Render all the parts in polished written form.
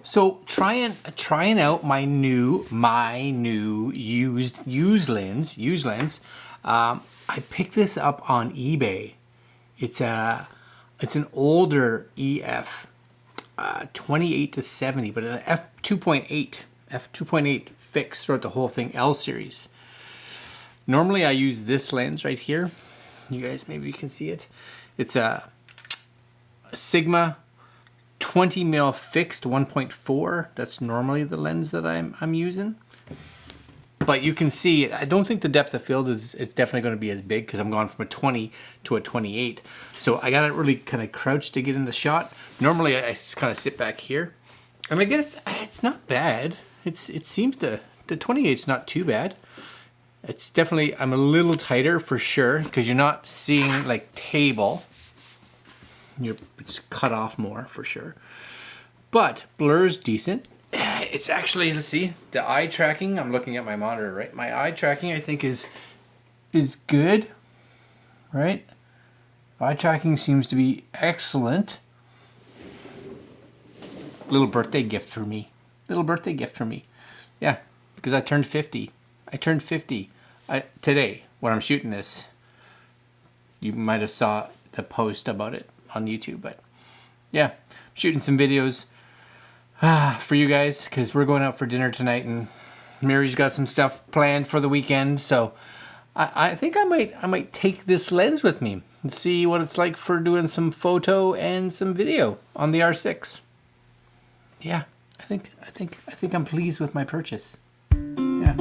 So trying out my new used lens. I picked this up on eBay. It's an older EF, 28 to 70, but an f2.8 fixed throughout the whole thing, L series. Normally I use this lens right here. You guys maybe can see it. It's a Sigma 20 mil fixed 1.4. That's normally the lens that I'm using. But you can see, I don't think the depth of field is definitely going to be as big because I'm going from a 20 to a 28. So I got to really kind of crouch to get in the shot. Normally I just kind of sit back here. And I guess it's not bad. It seems the 28's not too bad. It's definitely, I'm a little tighter for sure because you're not seeing like table. It's cut off more for sure. But blur's decent. It's actually, let's see, the eye tracking, I'm looking at my monitor, right? My eye tracking I think is good, right? Eye tracking seems to be excellent. Little birthday gift for me. Yeah, because I turned 50. Today when I'm shooting this. You might have saw the post about it on YouTube, but yeah, shooting some videos for you guys because we're going out for dinner tonight and Mary's got some stuff planned for the weekend. So I think I might take this lens with me and see what it's like for doing some photo and some video on the R6. Yeah, I think I'm pleased with my purchase. Yeah.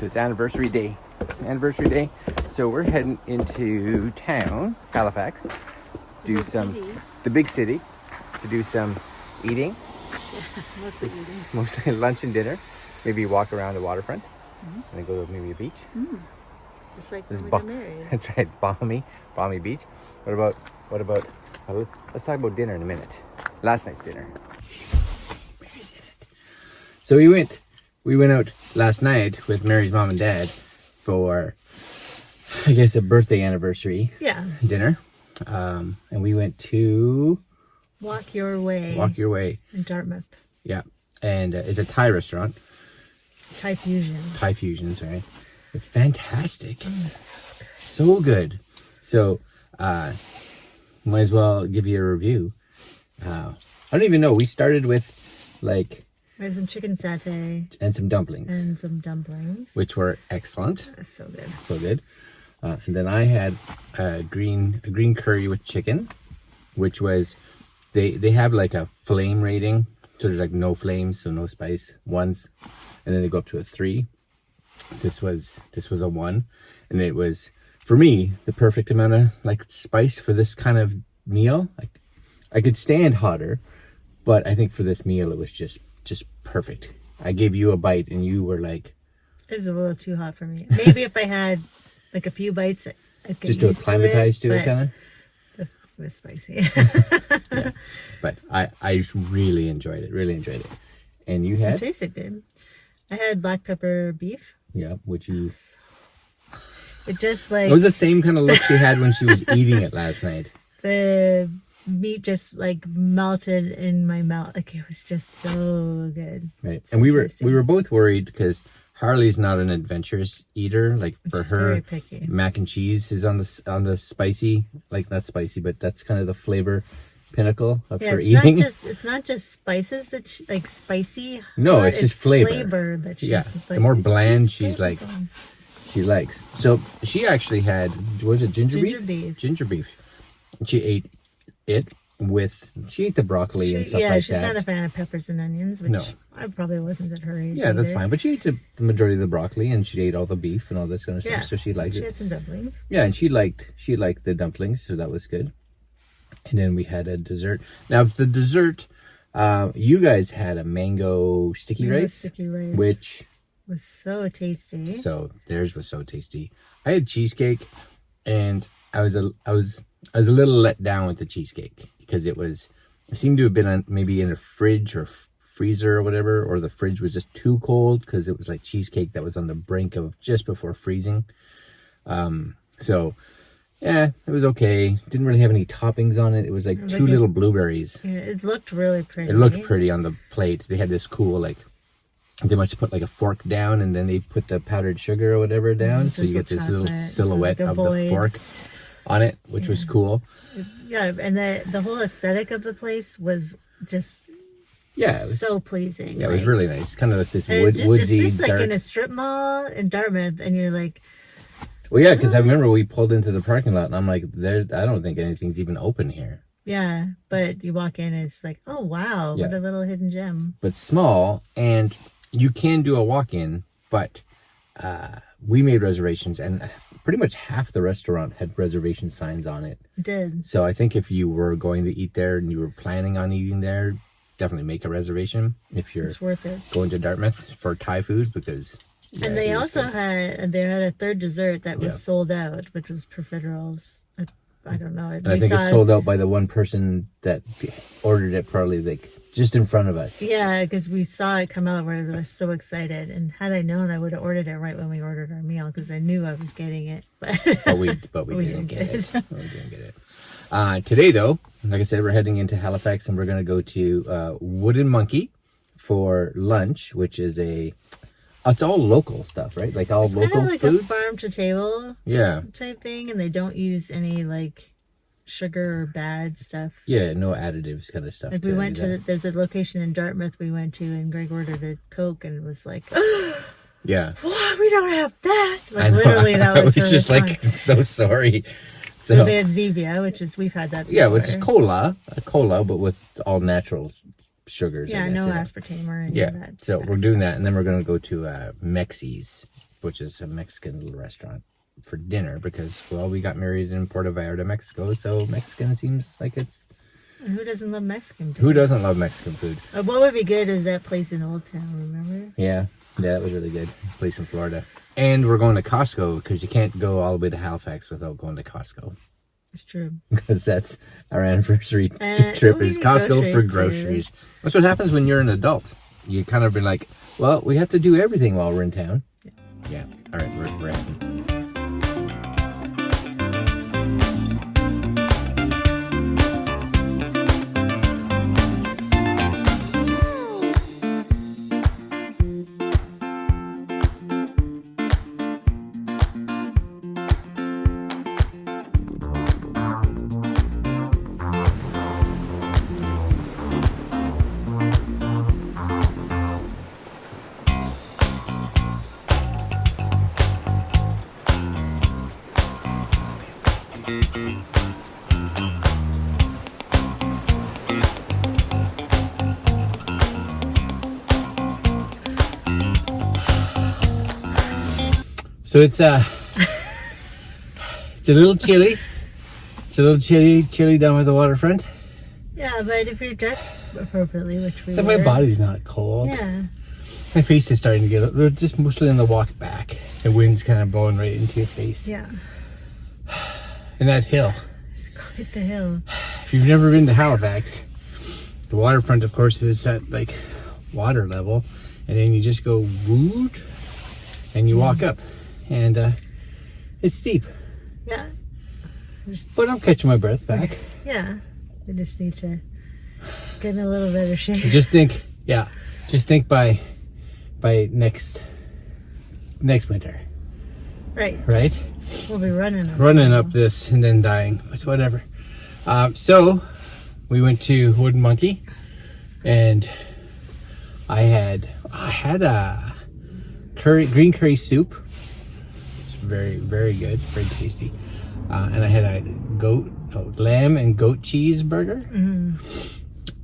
It's anniversary day. So we're heading into town, Halifax, the big city, to do some eating. Yeah, mostly eating. Mostly lunch and dinner. Maybe walk around the waterfront, and then go to maybe a beach. Just like when we got married. That's right, balmy beach. What about? Let's talk about dinner in a minute. Last night's dinner. Where is it? So we went out last night with Mary's mom and dad for, I guess, a birthday anniversary dinner. And we went to Walk Your Way in Dartmouth. Yeah. And it's a Thai restaurant. Thai Fusions, right? It's fantastic. So good. So, might as well give you a review. I don't even know. We started with we had some chicken satay. And some dumplings. Which were excellent. That's so good. So good. And then I had a green curry with chicken, which was, they have like a flame rating. So there's like no flames, so no spice, ones. And then they go up to a 3. This was a 1. And it was, for me, the perfect amount of like spice for this kind of meal. Like I could stand hotter, but I think for this meal it was just perfect. I gave you a bite and you were like, it was a little too hot for me. Maybe if I had like a few bites, I'd get just to acclimatize to it, kind of. It was spicy. Yeah. But I really enjoyed it. And you had? It tasted good. I had black pepper beef. Yeah, which you... It just like... It was the same kind of look she had when she was eating it last night. The meat just like melted in my mouth. Like it was just so good. Right. So and we tasty. were both worried because Harley's not an adventurous eater. Like for She's her, very picky. mac and cheese is on the spicy, like not spicy, but that's kind of the flavor pinnacle of her eating. It's not just spices that she, like spicy. No, hot, it's just flavor. That she's Yeah, like, the more it's bland just she's like, flavorful. she likes. So she actually had, was it ginger beef? Ginger beef. And she ate it with, she ate the broccoli and stuff like that. She's not a fan of peppers and onions, which I probably wasn't at her age. Yeah, that's either. fine. But she ate the majority of the broccoli, and she ate all the beef and all this kind of stuff. So she liked it. She had some dumplings. Yeah, and she liked the dumplings, so that was good. And then we had a dessert. Now, the dessert, you guys had a mango sticky rice, which was so tasty. So theirs was so tasty. I had cheesecake, and I was a little let down with the cheesecake because it seemed to have been maybe in a fridge or freezer or whatever, or the fridge was just too cold because it was like cheesecake that was on the brink of just before freezing. So yeah, it was okay. Didn't really have any toppings on it. It was like two little blueberries. Yeah, it looked really pretty. It looked pretty on the plate. They had this cool, like, they must have put like a fork down and then they put the powdered sugar or whatever down. So you get this little silhouette of the fork on it, which was cool. Yeah, and the whole aesthetic of the place was just it was so pleasing. Yeah, it was really nice. Kind of like this woodsy. It's just like in a strip mall in Dartmouth, and you're like, well, yeah, because I remember we pulled into the parking lot, and I'm like, I don't think anything's even open here. Yeah, but you walk in, and it's like, oh wow, what a little hidden gem. But small, and you can do a walk-in, but we made reservations, and pretty much half the restaurant had reservation signs on it. It did. So I think if you were going to eat there and you were planning on eating there, definitely make a reservation if you're going to Dartmouth for Thai food, because and they also had a third dessert that was sold out, which was profiteroles. I don't know. And I think it's sold out by the one person that ordered it probably like just in front of us. Yeah, because we saw it come out where we were so excited. And had I known, I would have ordered it right when we ordered our meal because I knew I was getting it. But we didn't get it. We didn't get it. Today, though, like I said, we're heading into Halifax and we're going to go to Wooden Monkey for lunch, which is it's all local stuff, right? Like all local kind of like foods. A farm to table type thing, and they don't use any like sugar or bad stuff. Yeah, no additives kind of stuff. Like we went to there's a location in Dartmouth we went to, and Greg ordered a Coke and was like, yeah, well, we don't have that. Like literally, that was really just like, I'm so sorry. So they had Zevia, which is we've had that before. Yeah, which is cola, but with all natural sugars. Yeah, I guess, no aspartame or any of that. So we're doing that, and then we're going to go to Mexi's, which is a Mexican little restaurant, for dinner because, well, we got married in Puerto Vallarta, Mexico, so Mexican seems like it's... And who doesn't love Mexican food? Who doesn't love Mexican food? What would be good is that place in Old Town, remember? Yeah, that was really good. Place in Florida. And we're going to Costco because you can't go all the way to Halifax without going to Costco. It's true. Because that's our anniversary trip is Costco for groceries. That's what happens when you're an adult. You kind of be like, well, we have to do everything while we're in town. Yeah. All right, we're heading. So it's a little chilly. It's a little chilly down by the waterfront. Yeah, but if you're dressed appropriately, which we were. My body's not cold. Yeah. My face is starting to get just mostly on the walk back. The wind's kind of blowing right into your face. Yeah. And that hill. It's quite the hill. If you've never been to Halifax, the waterfront, of course, is at like water level, and then you just go woot, and you walk up, and it's steep. Yeah. But I'm catching my breath back. Yeah. We just need to get in a little better shape. Just think by next next winter. Right. Right? We'll be running up this and then dying, but whatever. So we went to Wooden Monkey, and I had a green curry soup. It's very, very good, very tasty. And I had a lamb and goat cheeseburger,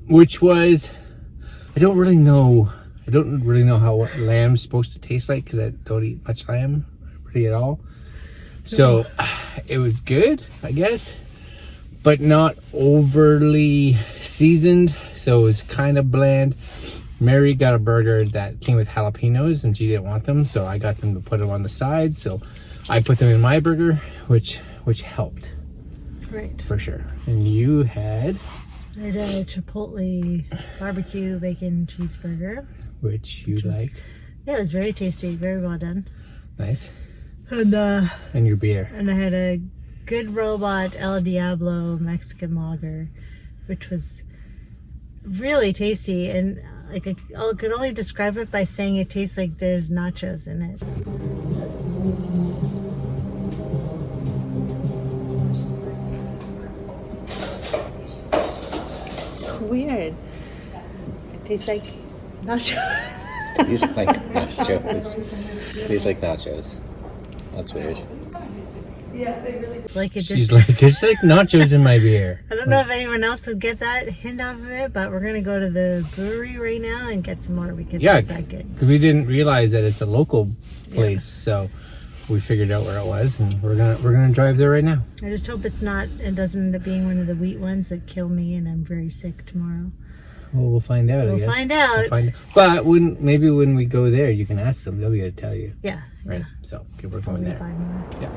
which was, I don't really know how lamb's supposed to taste like, because I don't eat much lamb really at all. So it was good, I guess, but not overly seasoned. So it was kind of bland. Mary got a burger that came with jalapenos, and she didn't want them, so I got them to put them on the side. So I put them in my burger, which helped. Right. For sure. And you had? I had a Chipotle barbecue bacon cheeseburger. Which you liked? Yeah, it was very tasty, very well done. Nice. And your beer. And I had a Good Robot El Diablo Mexican lager, which was really tasty. And like I could only describe it by saying it tastes like there's nachos in it. So weird. It tastes like nachos. Tastes like nachos. Tastes like nachos. That's weird. Yeah, they really like it. She's like, there's like nachos in my beer. I don't know if anyone else would get that hint off of it, but we're gonna go to the brewery right now and get some more because it's that good. Because we didn't realize that it's a local place, so we figured out where it was, and we're gonna drive there right now. I just hope it doesn't end up being one of the wheat ones that kill me and I'm very sick tomorrow. Well, we'll find out. We'll find out. But maybe when we go there, you can ask them. They'll be able to tell you. Yeah. Right. So, okay, we're going there. Yeah.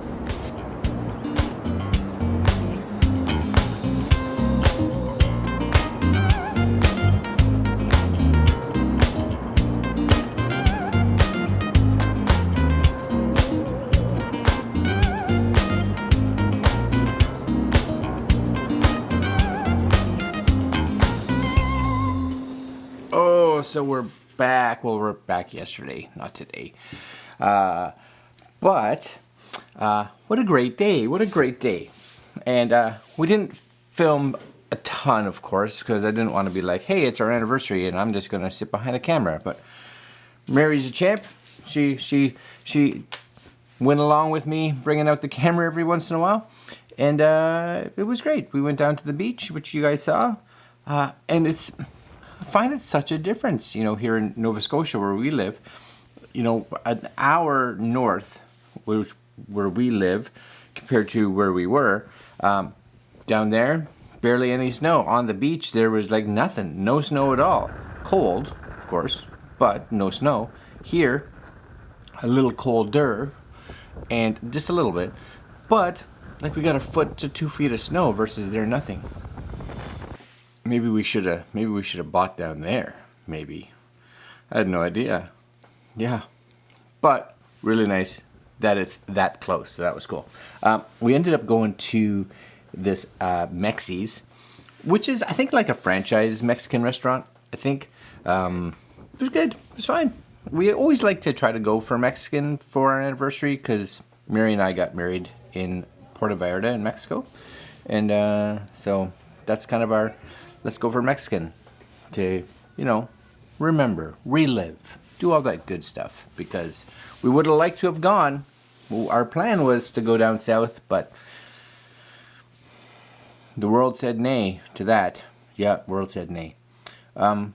So we're back. Well, we're back yesterday, not today. But what a great day. What a great day. And we didn't film a ton, of course, because I didn't want to be like, hey, it's our anniversary and I'm just going to sit behind a camera. But Mary's a champ. She went along with me bringing out the camera every once in a while. And it was great. We went down to the beach, which you guys saw. And I find it such a difference, here in Nova Scotia where we live, an hour north where we live compared to where we were, down there, barely any snow. On the beach, there was like nothing, no snow at all. Cold, of course, but no snow. Here, a little colder, and just a little bit, but like we got a foot to 2 feet of snow versus there nothing. Maybe we should have bought down there. Maybe. I had no idea. Yeah. But really nice that it's that close. So that was cool. We ended up going to this Mexi's, which is, I think, like a franchise Mexican restaurant. I think. It was good. It was fine. We always like to try to go for Mexican for our anniversary because Mary and I got married in Puerto Vallarta in Mexico. And so that's kind of our... Let's go for Mexican to, remember, relive, do all that good stuff. Because we would have liked to have gone. Our plan was to go down south, but the world said nay to that. Yeah, world said nay. I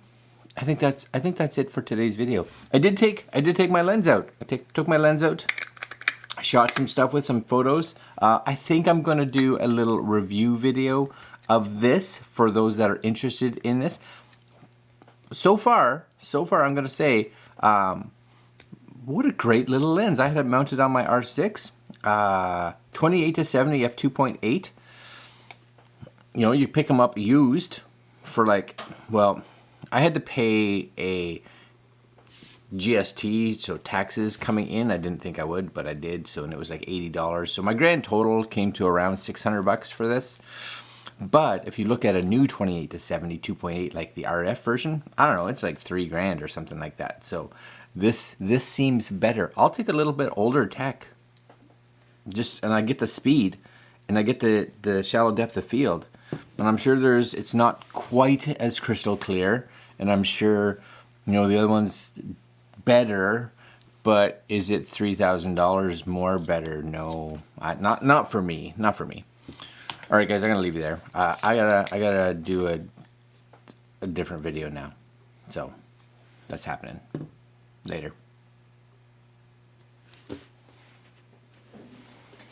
think that's it for today's video. I did take my lens out. Took my lens out. I shot some stuff with some photos. I think I'm gonna do a little review video of this for those that are interested in this. So far, I'm gonna say, what a great little lens. I had it mounted on my R6, 28-70 f2.8. You pick them up used for I had to pay a GST, so taxes coming in. I didn't think I would, but I did. So, and it was like $80. So my grand total came to around $600 for this. But if you look at a new 28 to 70 2.8, like the RF version, I don't know, it's like $3,000 or something like that. So this seems better. I'll take a little bit older tech, and I get the speed, and I get the shallow depth of field. And I'm sure it's not quite as crystal clear, and I'm sure, you know, the other one's better. But is it $3,000 more better? No, not for me. Not for me. All right, guys, I'm gonna leave you there. I gotta do a different video now, so that's happening later.